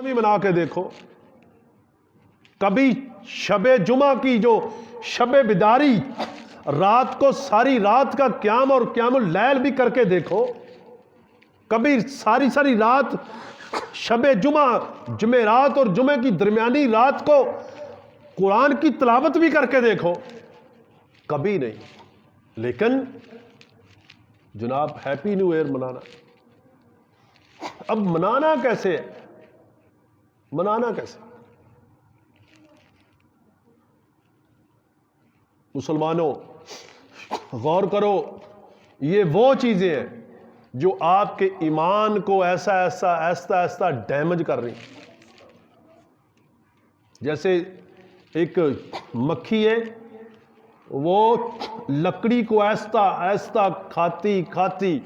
بھی منا کے دیکھو، کبھی شب جمعہ کی جو شب بیداری، رات کو ساری رات کا قیام اور قیام اللیل بھی کر کے دیکھو، کبھی ساری ساری رات شب جمعہ، جمعرات اور جمعے کی درمیانی رات کو قرآن کی تلاوت بھی کر کے دیکھو، کبھی نہیں۔ لیکن جناب ہیپی نیو ایئر منانا، اب منانا کیسے ہے؟ منانا کیسے؟ مسلمانوں غور کرو، یہ وہ چیزیں ہیں جو آپ کے ایمان کو ایسا ایسا ایسا ڈیمیج کر رہی ہیں۔ جیسے ایک مکھی ہے، وہ لکڑی کو ایسا ایسا کھاتی کھاتی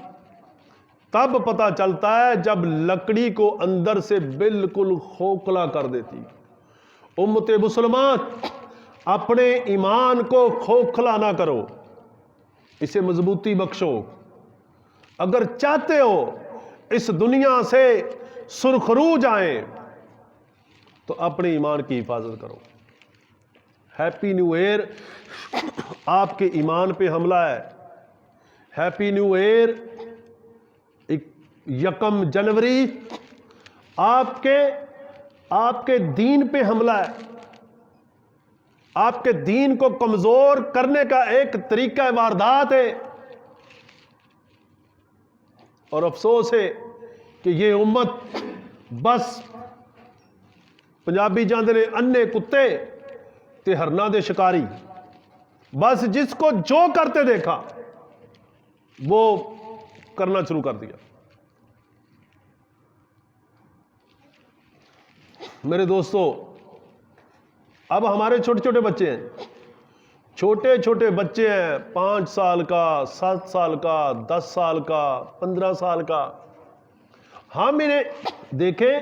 تب پتہ چلتا ہے جب لکڑی کو اندر سے بالکل کھوکھلا کر دیتی۔ امت مسلمان اپنے ایمان کو کھوکھلا نہ کرو، اسے مضبوطی بخشو۔ اگر چاہتے ہو اس دنیا سے سرخرو جائیں تو اپنے ایمان کی حفاظت کرو۔ ہیپی نیو ایئر آپ کے ایمان پہ حملہ ہے، ہیپی نیو ایئر یکم جنوری آپ کے دین پہ حملہ ہے، آپ کے دین کو کمزور کرنے کا ایک طریقہ واردات ہے، اور افسوس ہے کہ یہ امت بس پنجابی جاندے نے انے کتے تے ہرنا دے شکاری، بس جس کو جو کرتے دیکھا وہ کرنا شروع کر دیا۔ میرے دوستو، اب ہمارے چھوٹے چھوٹے بچے ہیں، چھوٹے چھوٹے بچے ہیں، 5 سال کا، 7 سال کا، 10 سال کا، 15 سال کا، ہم انہیں دیکھیں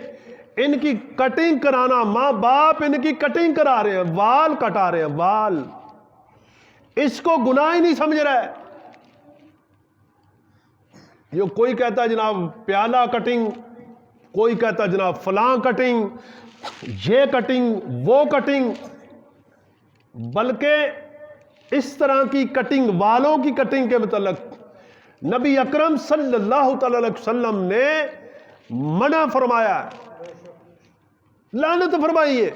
ان کی کٹنگ کرانا، ماں باپ ان کی کٹنگ کرا رہے ہیں، وال کٹا رہے ہیں، وال، اس کو گناہ ہی نہیں سمجھ رہا ہے۔ یہ کوئی کہتا ہے جناب پیالہ کٹنگ، کوئی کہتا ہے جناب فلاں کٹنگ، یہ کٹنگ وہ کٹنگ، بلکہ اس طرح کی کٹنگ، والوں کی کٹنگ کے متعلق نبی اکرم صلی اللہ تعالی علیہ وسلم نے منع فرمایا ہے، لعنت فرمائی ہے۔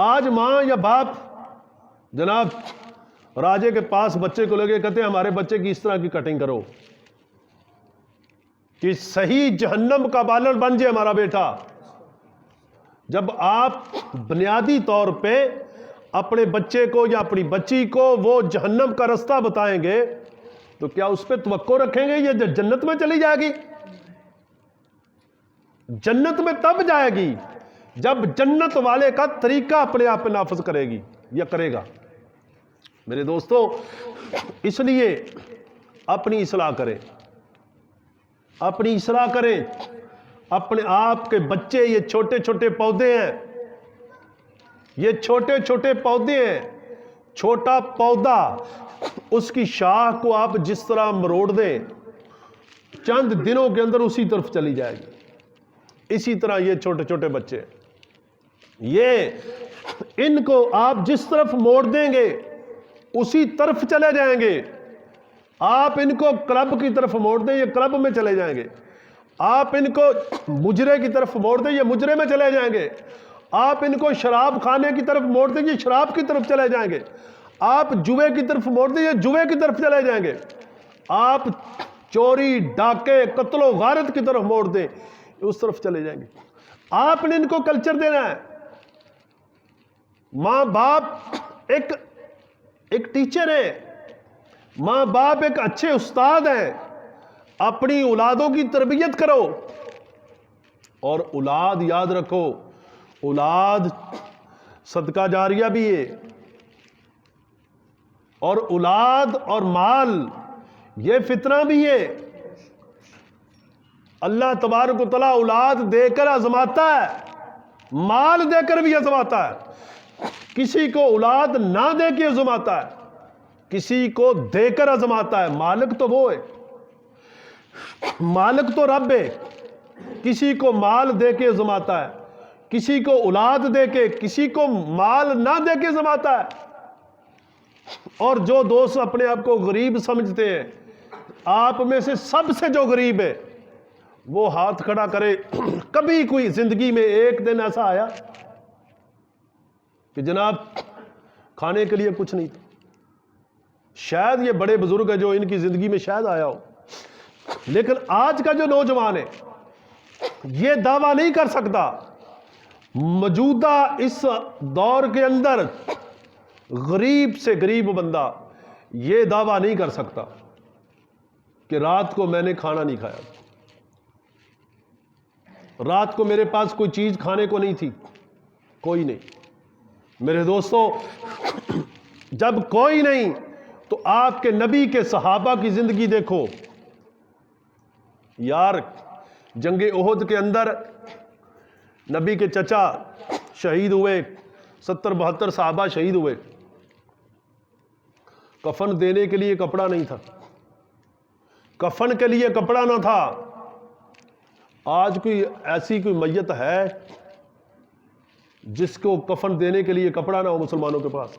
آج ماں یا باپ جناب راجے کے پاس بچے کو لگے کہتے ہیں ہمارے بچے کی اس طرح کی کٹنگ کرو کہ صحیح جہنم کا بالر بن جائے ہمارا بیٹا۔ جب آپ بنیادی طور پہ اپنے بچے کو یا اپنی بچی کو وہ جہنم کا رستہ بتائیں گے تو کیا اس پہ توقع رکھیں گے یہ جنت میں چلی جائے گی؟ جنت میں تب جائے گی جب جنت والے کا طریقہ اپنے آپ پہ نافذ کرے گی یا کرے گا۔ میرے دوستو، اس لیے اپنی اصلاح کریں، اپنی اصلاح کریں، اپنے آپ کے بچے یہ چھوٹے چھوٹے پودے ہیں، یہ چھوٹے چھوٹے پودے ہیں، چھوٹا پودا اس کی شاخ کو آپ جس طرح مروڑ دیں چند دنوں کے اندر اسی طرف چلی جائے گی۔ اسی طرح یہ چھوٹے چھوٹے بچے، یہ ان کو آپ جس طرف موڑ دیں گے اسی طرف چلے جائیں گے۔ آپ ان کو کلب کی طرف موڑ دیں یہ کلب میں چلے جائیں گے، آپ ان کو مجرے کی طرف موڑ دیں یہ مجرے میں چلے جائیں گے، آپ ان کو شراب خانے کی طرف موڑ دیں یہ شراب کی طرف چلے جائیں گے، آپ جوے کی طرف موڑ دیں یہ جوے کی طرف چلے جائیں گے، آپ چوری ڈاکے قتل و غارت کی طرف موڑ دیں اس طرف چلے جائیں گے۔ آپ نے ان کو کلچر دینا ہے۔ ماں باپ ایک ٹیچر ہے، ماں باپ ایک اچھے استاد ہیں، اپنی اولادوں کی تربیت کرو، اور اولاد یاد رکھو اولاد صدقہ جاریہ بھی ہے، اور اولاد اور مال یہ فتنہ بھی ہے۔ اللہ تبارک و تعالیٰ اولاد دے کر آزماتا ہے، مال دے کر بھی آزماتا ہے، کسی کو اولاد نہ دے کے آزماتا ہے، کسی کو دے کر آزماتا ہے۔ مالک تو وہ ہے، مالک تو رب ہے، کسی کو مال دے کے زماتا ہے، کسی کو اولاد دے کے، کسی کو مال نہ دے کے زماتا ہے۔ اور جو دوست اپنے آپ کو غریب سمجھتے ہیں، آپ میں سے سب سے جو غریب ہے وہ ہاتھ کھڑا کرے۔ کبھی کوئی زندگی میں ایک دن ایسا آیا کہ جناب کھانے کے لیے کچھ نہیں تھا؟ شاید یہ بڑے بزرگ ہیں جو ان کی زندگی میں شاید آیا ہو، لیکن آج کا جو نوجوان ہے یہ دعویٰ نہیں کر سکتا، موجودہ اس دور کے اندر غریب سے غریب بندہ یہ دعویٰ نہیں کر سکتا کہ رات کو میں نے کھانا نہیں کھایا، رات کو میرے پاس کوئی چیز کھانے کو نہیں تھی۔ کوئی نہیں میرے دوستو، جب کوئی نہیں تو آپ کے نبی کے صحابہ کی زندگی دیکھو یار۔ جنگ احد کے اندر نبی کے چچا شہید ہوئے، 70-72 صحابہ شہید ہوئے، کفن دینے کے لیے کپڑا نہیں تھا، کفن کے لیے کپڑا نہ تھا۔ آج کوئی ایسی کوئی میت ہے جس کو کفن دینے کے لیے کپڑا نہ ہو مسلمانوں کے پاس؟